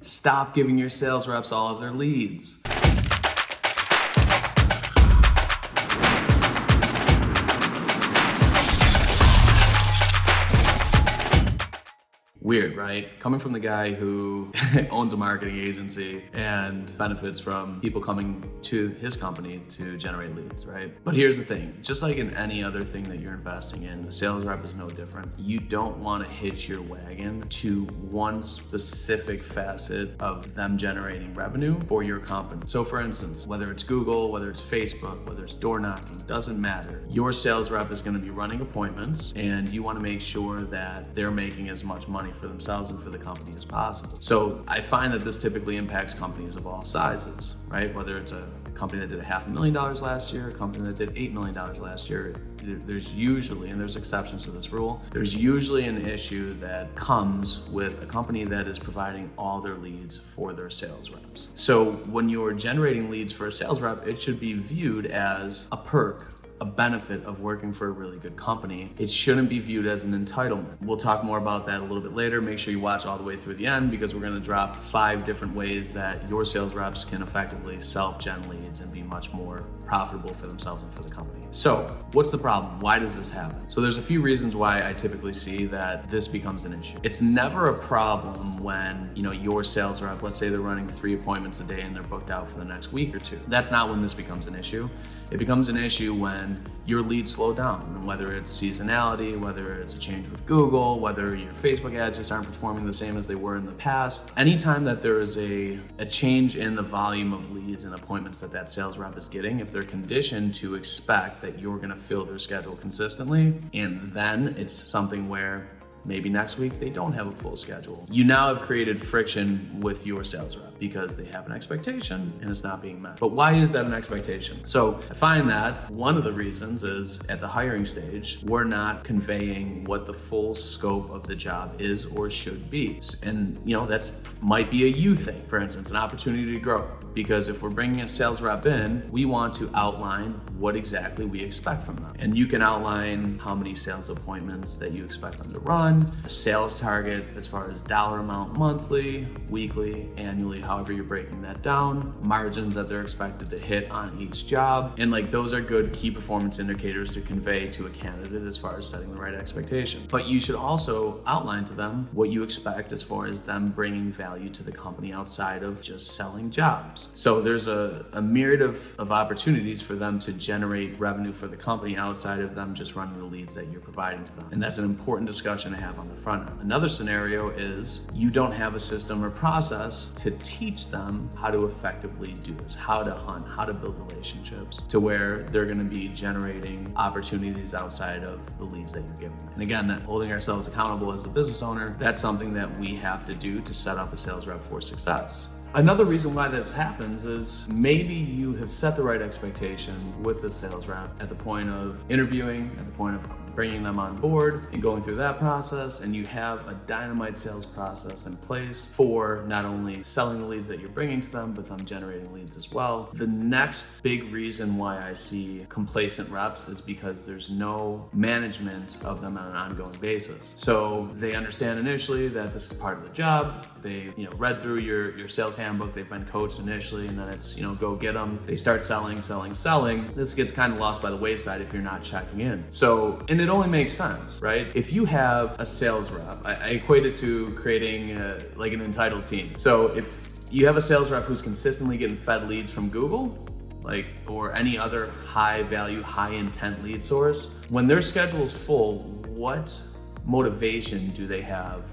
Stop giving your sales reps all of their leads. Weird, right? Coming from the guy who owns a marketing agency and benefits from people coming to his company to generate leads, right? But here's the thing, just like in any other thing that you're investing in, a sales rep is no different. You don't want to hitch your wagon to one specific facet of them generating revenue for your company. So for instance, whether it's Google, whether it's Facebook, whether it's door knocking, doesn't matter. Your sales rep is going to be running appointments and you want to make sure that they're making as much money for themselves and for the company as possible. So I find that this typically impacts companies of all sizes, right? Whether it's a company that did $500,000 last year, a company that did $8 million last year, there's usually, and there's exceptions to this rule, there's usually an issue that comes with a company that is providing all their leads for their sales reps. So when you're generating leads for a sales rep, it should be viewed as a perk, a benefit of working for a really good company. It shouldn't be viewed as an entitlement. We'll talk more about that a little bit later. Make sure you watch all the way through the end because we're going to drop 5 different ways that your sales reps can effectively self-gen leads and be much more profitable for themselves and for the company. So what's the problem? Why does this happen? So there's a few reasons why I typically see that this becomes an issue. It's never a problem when, your sales rep, let's say they're running 3 appointments a day and they're booked out for the next week or 2. That's not when this becomes an issue. It becomes an issue when your leads slow down, and whether it's seasonality, whether it's a change with Google, whether your Facebook ads just aren't performing the same as they were in the past. Anytime that there is a change in the volume of leads and appointments that sales rep is getting, if they're conditioned to expect that you're gonna fill their schedule consistently, and then it's something where maybe next week they don't have a full schedule, you now have created friction with your sales rep because they have an expectation and it's not being met. But why is that an expectation? So I find that one of the reasons is at the hiring stage, we're not conveying what the full scope of the job is or should be. And that's might be a you thing, for instance, an opportunity to grow. Because if we're bringing a sales rep in, we want to outline what exactly we expect from them. And you can outline how many sales appointments that you expect them to run, a sales target as far as dollar amount monthly, weekly, annually, however you're breaking that down, margins that they're expected to hit on each job. And those are good key performance indicators to convey to a candidate as far as setting the right expectation. But you should also outline to them what you expect as far as them bringing value to the company outside of just selling jobs. So there's a myriad of opportunities for them to generate revenue for the company outside of them just running the leads that you're providing to them. And that's an important discussion to have on the front end. Another scenario is you don't have a system or process to teach them how to effectively do this, how to hunt, how to build relationships to where they're going to be generating opportunities outside of the leads that you're giving them. And again, holding ourselves accountable as the business owner, that's something that we have to do to set up a sales rep for success. Another reason why this happens is maybe you have set the right expectation with the sales rep at the point of interviewing, at the point of bringing them on board and going through that process, and you have a dynamite sales process in place for not only selling the leads that you're bringing to them, but them generating leads as well. The next big reason why I see complacent reps is because there's no management of them on an ongoing basis. So they understand initially that this is part of the job. They read through your sales handbook, they've been coached initially, and then it's go get them. They start selling. This gets kind of lost by the wayside if you're not checking in. So, and it only makes sense, right? If you have a sales rep, I equate it to creating like an entitled team. So if you have a sales rep who's consistently getting fed leads from Google, or any other high value, high intent lead source, when their schedule is full, what motivation do they have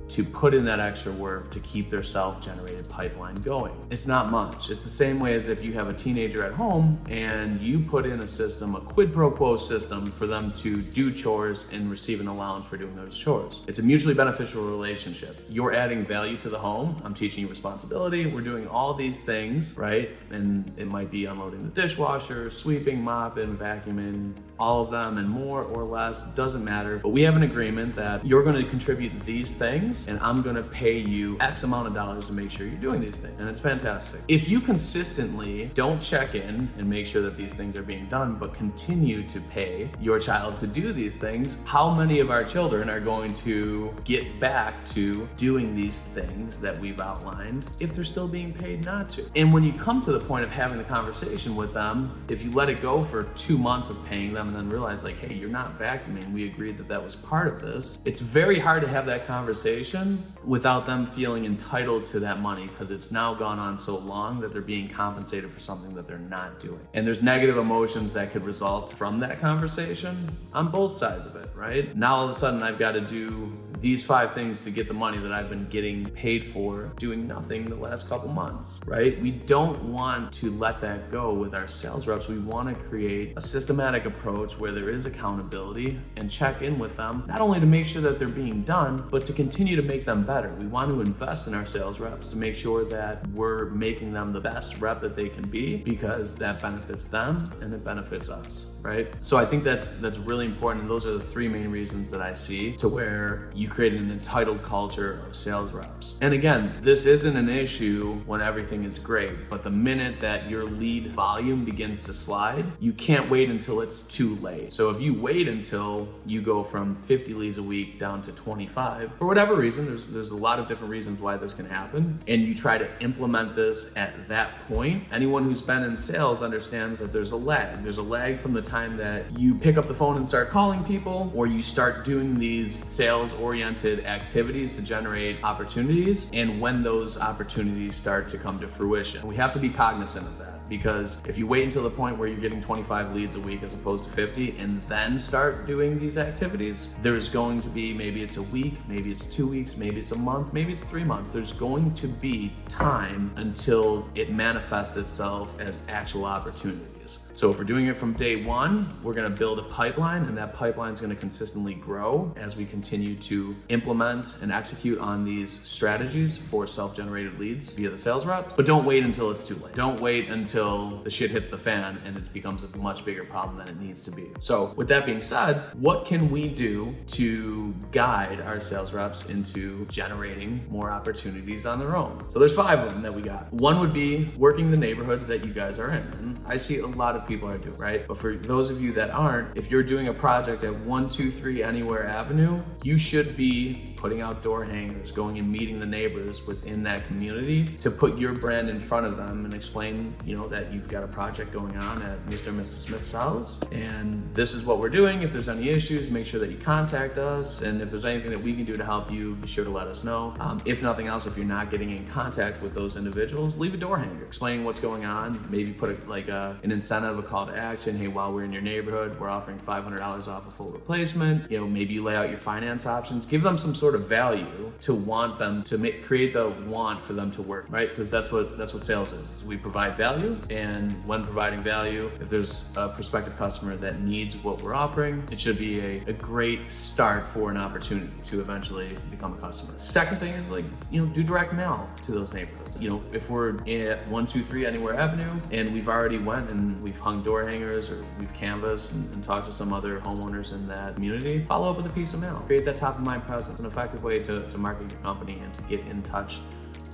to put in that extra work to keep their self-generated pipeline going? It's not much. It's the same way as if you have a teenager at home and you put in a system, a quid pro quo system for them to do chores and receive an allowance for doing those chores. It's a mutually beneficial relationship. You're adding value to the home. I'm teaching you responsibility. We're doing all these things, right? And it might be unloading the dishwasher, sweeping, mopping, vacuuming, all of them and more or less, doesn't matter. But we have an agreement that you're going to contribute these things and I'm going to pay you X amount of dollars to make sure you're doing these things. And it's fantastic. If you consistently don't check in and make sure that these things are being done, but continue to pay your child to do these things, how many of our children are going to get back to doing these things that we've outlined if they're still being paid not to? And when you come to the point of having the conversation with them, if you let it go for 2 months of paying them and then realize like, hey, you're not vacuuming, we agreed that that was part of this, it's very hard to have that conversation without them feeling entitled to that money because it's now gone on so long that they're being compensated for something that they're not doing. And there's negative emotions that could result from that conversation on both sides of it, right? Now all of a sudden I've got to do these 5 things to get the money that I've been getting paid for doing nothing the last couple months, right? We don't want to let that go with our sales reps. We want to create a systematic approach where there is accountability and check in with them, not only to make sure that they're being done, but to continue to make them better. We want to invest in our sales reps to make sure that we're making them the best rep that they can be, because that benefits them and it benefits us, right? So I think that's really important. And those are the 3 main reasons that I see to where you create an entitled culture of sales reps. And again, this isn't an issue when everything is great, but the minute that your lead volume begins to slide, you can't wait until it's too late. So if you wait until you go from 50 leads a week down to 25, for whatever reason, there's a lot of different reasons why this can happen, and you try to implement this at that point, anyone who's been in sales understands that there's a lag. There's a lag from the time that you pick up the phone and start calling people, or you start doing these sales-oriented activities to generate opportunities, and when those opportunities start to come to fruition. We have to be cognizant of that, because if you wait until the point where you're getting 25 leads a week as opposed to 50 and then start doing these activities, there's going to be, maybe it's a week, maybe it's 2 weeks, maybe it's a month, maybe it's 3 months. There's going to be time until it manifests itself as actual opportunities. So if we're doing it from day one, we're gonna build a pipeline, and that pipeline is gonna consistently grow as we continue to implement and execute on these strategies for self-generated leads via the sales reps. But don't wait until it's too late. Don't wait until the shit hits the fan and it becomes a much bigger problem than it needs to be. So with that being said, what can we do to guide our sales reps into generating more opportunities on their own? So there's 5 of them that we got. One would be working the neighborhoods that you guys are in. And I see a lot of people are doing, right? But for those of you that aren't, if you're doing a project at 123 Anywhere Avenue, you should be putting out door hangers, going and meeting the neighbors within that community to put your brand in front of them and explain, that you've got a project going on at Mr. and Mrs. Smith's house. And this is what we're doing. If there's any issues, make sure that you contact us. And if there's anything that we can do to help you, be sure to let us know. If nothing else, if you're not getting in contact with those individuals, leave a door hanger explaining what's going on. Maybe put an incentive, a call to action. Hey, while we're in your neighborhood, we're offering $500 off a full replacement. Maybe you lay out your finance options. Give them some sort of value to want them to create the want for them to work, right? Because that's what sales is. We provide value, and when providing value, if there's a prospective customer that needs what we're offering, it should be a great start for an opportunity to eventually become a customer. Second thing is do direct mail to those neighborhoods. If we're at 123 Anywhere Avenue and we've already went and we've hung door hangers or we've canvassed and talked to some other homeowners in that community, follow up with a piece of mail. Create that top of mind presence, an effective way to market your company and to get in touch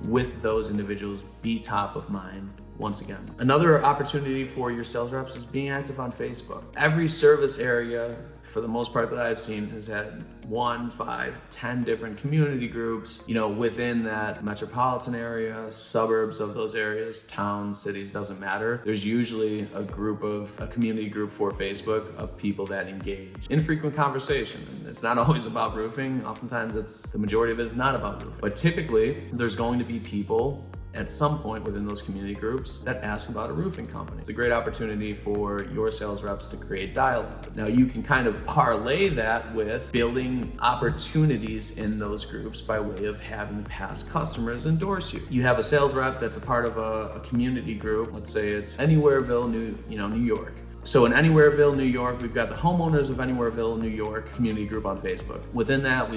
with those individuals. Be top of mind. Once again, another opportunity for your sales reps is being active on Facebook. Every service area, for the most part that I've seen, has had 1, 5, 10 different community groups, within that metropolitan area, suburbs of those areas, towns, cities, doesn't matter. There's usually a community group for Facebook of people that engage in frequent conversation. And it's not always about roofing. Oftentimes the majority of it is not about roofing. But typically, there's going to be people at some point within those community groups that ask about a roofing company. It's a great opportunity for your sales reps to create dialogue. Now you can kind of parlay that with building opportunities in those groups by way of having past customers endorse you. You have a sales rep that's a part of a community group. Let's say it's Anywhereville, New York. So in Anywhereville, New York, we've got the homeowners of Anywhereville, New York community group on Facebook. Within that,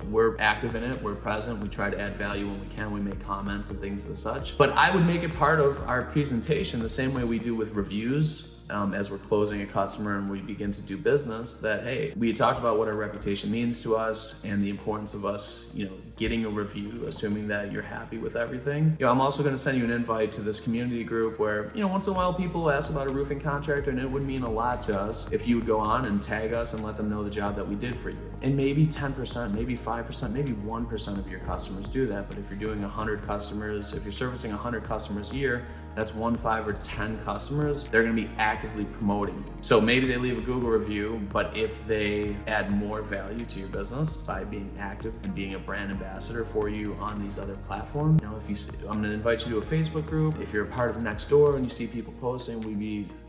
we're active in it, we're present, we try to add value when we can, we make comments and things and such. But I would make it part of our presentation the same way we do with reviews as we're closing a customer and we begin to do business that, hey, we talked about what our reputation means to us and the importance of us, getting a review, assuming that you're happy with everything. I'm also going to send you an invite to this community group where, once in a while people ask about a roofing contractor, and it would mean a lot to us if you would go on and tag us and let them know the job that we did for you. And maybe 10%, maybe 5%, maybe 1% of your customers do that. But if you're doing 100 customers, if you're servicing 100 customers a year, that's 1, 5, or 10 customers, they're gonna be actively promoting you. So maybe they leave a Google review, but if they add more value to your business by being active and being a brand ambassador for you on these other platforms, I'm gonna invite you to a Facebook group. If you're a part of Nextdoor and you see people posting,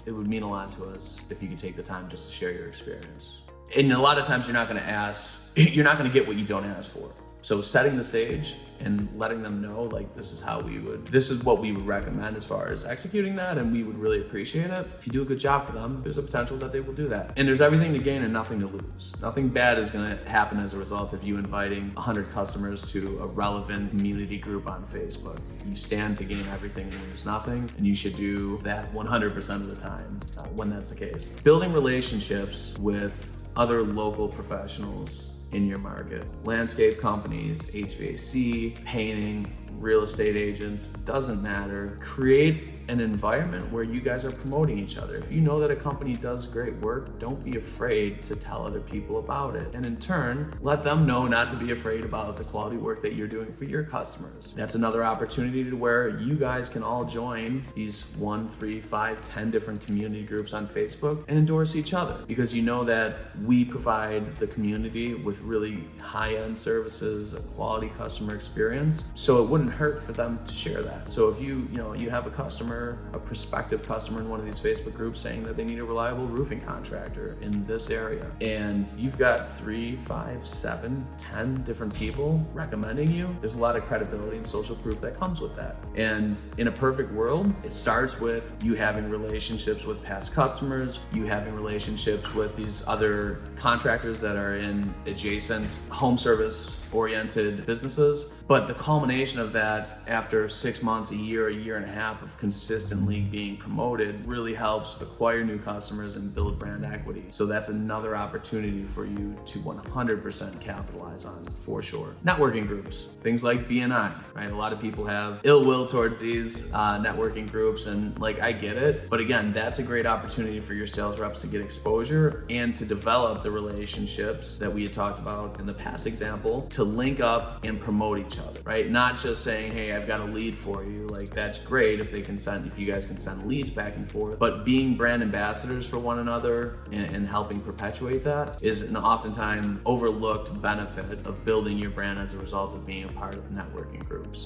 it would mean a lot to us if you could take the time just to share your experience. And a lot of times you're not gonna get what you don't ask for. So setting the stage and letting them know, this is what we would recommend as far as executing that, and we would really appreciate it. If you do a good job for them, there's a potential that they will do that. And there's everything to gain and nothing to lose. Nothing bad is gonna happen as a result of you inviting 100 customers to a relevant community group on Facebook. You stand to gain everything and lose nothing, and you should do that 100% of the time when that's the case. Building relationships with other local professionals in your market. Landscape companies, HVAC, painting, real estate agents, doesn't matter. Create an environment where you guys are promoting each other. If you know that a company does great work, don't be afraid to tell other people about it. And in turn, let them know not to be afraid about the quality work that you're doing for your customers. That's another opportunity to where you guys can all join these 1, 3, 5, 10 different community groups on Facebook and endorse each other, because you know that we provide the community with really high-end services, a quality customer experience. So it wouldn't hurt for them to share that. So if you have a prospective customer in one of these Facebook groups saying that they need a reliable roofing contractor in this area, and you've got 3, 5, 7, 10 different people recommending you, there's a lot of credibility and social proof that comes with that. And in a perfect world, it starts with you having relationships with past customers, you having relationships with these other contractors that are in adjacent home service oriented businesses. But the culmination of that after 6 months, a year and a half of consistently being promoted really helps acquire new customers and build brand equity. So that's another opportunity for you to 100% capitalize on, for sure. Networking groups, things like BNI, right? A lot of people have ill will towards these networking groups, and I get it. But again, that's a great opportunity for your sales reps to get exposure and to develop the relationships that we had talked about in the past example, to link up and promote each other, right? Not just saying, hey, I've got a lead for you. That's great if you guys can send leads back and forth, but being brand ambassadors for one another and helping perpetuate that is an oftentimes overlooked benefit of building your brand as a result of being a part of networking groups.